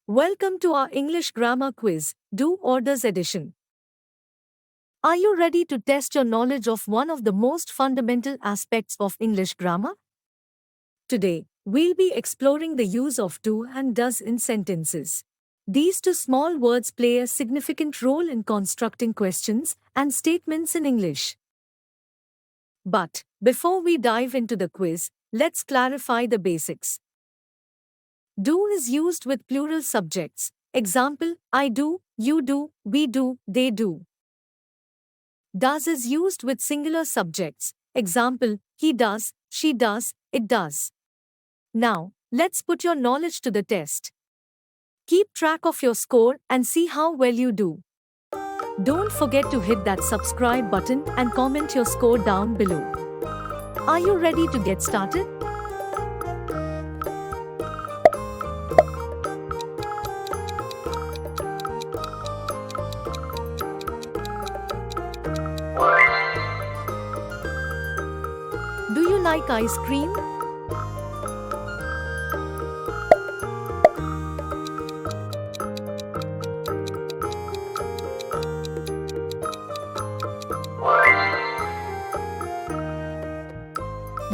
Welcome to our English grammar quiz, Do or Does edition. Are you ready to test your knowledge of one of the most fundamental aspects of English grammar? Today, we'll be exploring the use of do and does in sentences. These two small words play a significant role in constructing questions and statements in English. But, before we dive into the quiz, let's clarify the basics. Do is used with plural subjects. Example, I do, you do, we do, they do. Does is used with singular subjects. Example, he does, she does, it does. Now, let's put your knowledge to the test. Keep track of your score and see how well you do. Don't forget to hit that subscribe button and comment your score down below. Are you ready to get started? Do you like ice cream?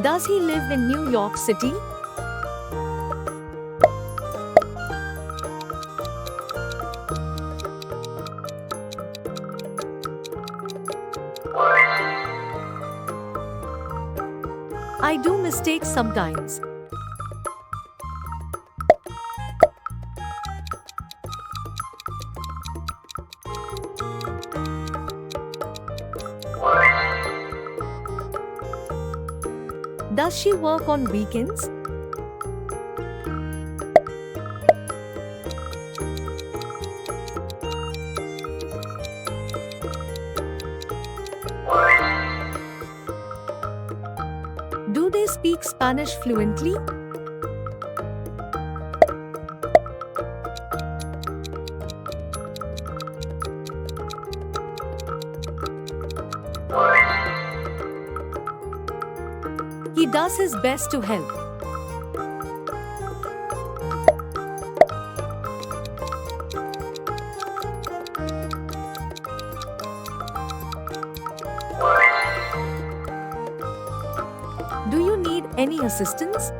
Does he live in New York City? I do mistakes sometimes. Does she work on weekends? Do they speak Spanish fluently? He does his best to help. Do you need any assistance?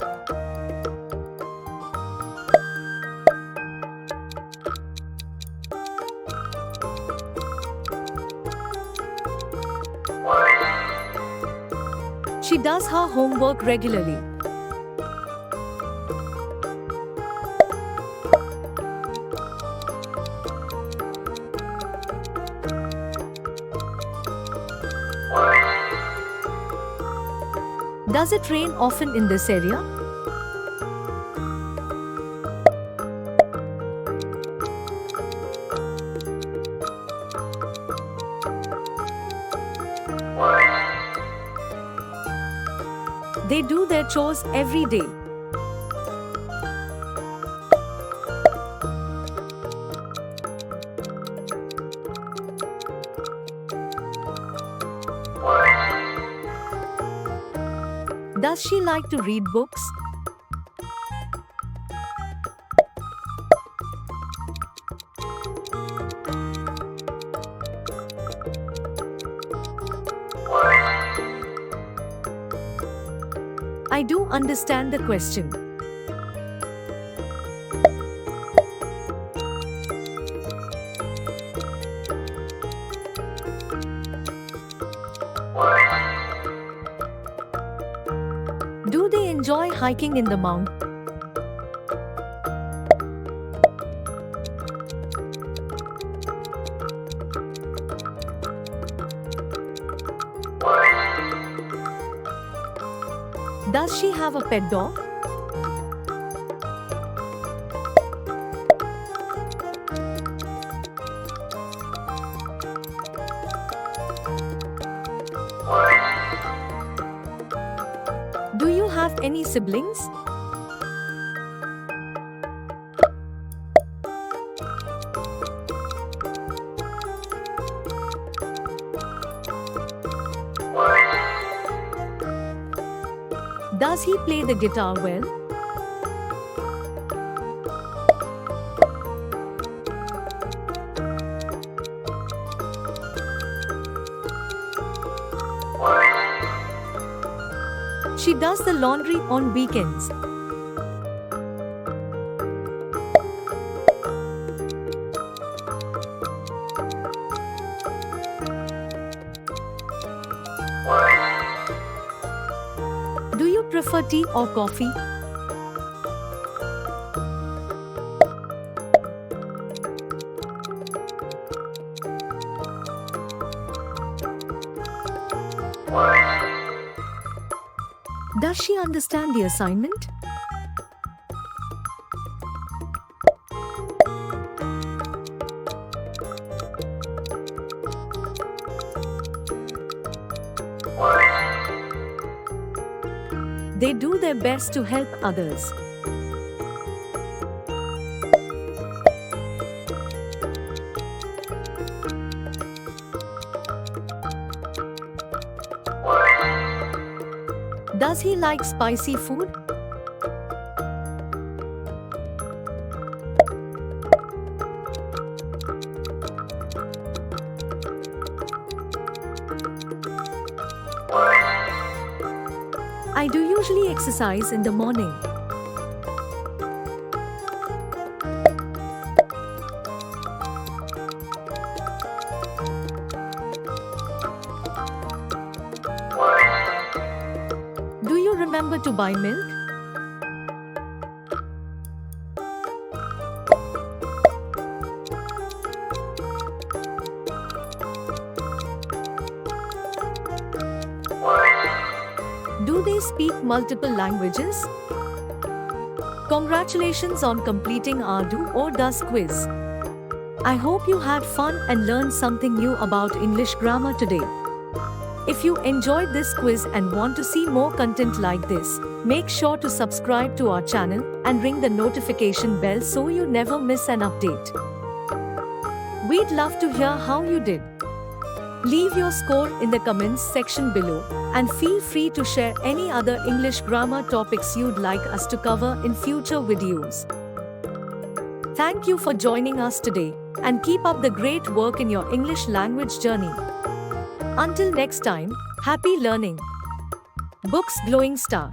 She does her homework regularly. Does it rain often in this area? They do their chores every day. Does she like to read books? I do understand the question. Do they enjoy hiking in the mountains? Does she have a pet dog? Do you have any siblings? Does he play the guitar well? She does the laundry on weekends. Do you prefer tea or coffee? Does she understand the assignment? They do their best to help others. Does he like spicy food? I do usually exercise in the morning. Do you remember to buy milk? Do they speak multiple languages? Congratulations on completing our do or does quiz. I hope you had fun and learned something new about English grammar today. If you enjoyed this quiz and want to see more content like this, make sure to subscribe to our channel and ring the notification bell so you never miss an update. We'd love to hear how you did. Leave your score in the comments section below and feel free to share any other English grammar topics you'd like us to cover in future videos. Thank you for joining us today and keep up the great work in your English language journey. Until next time, happy learning. Books Glowing Star.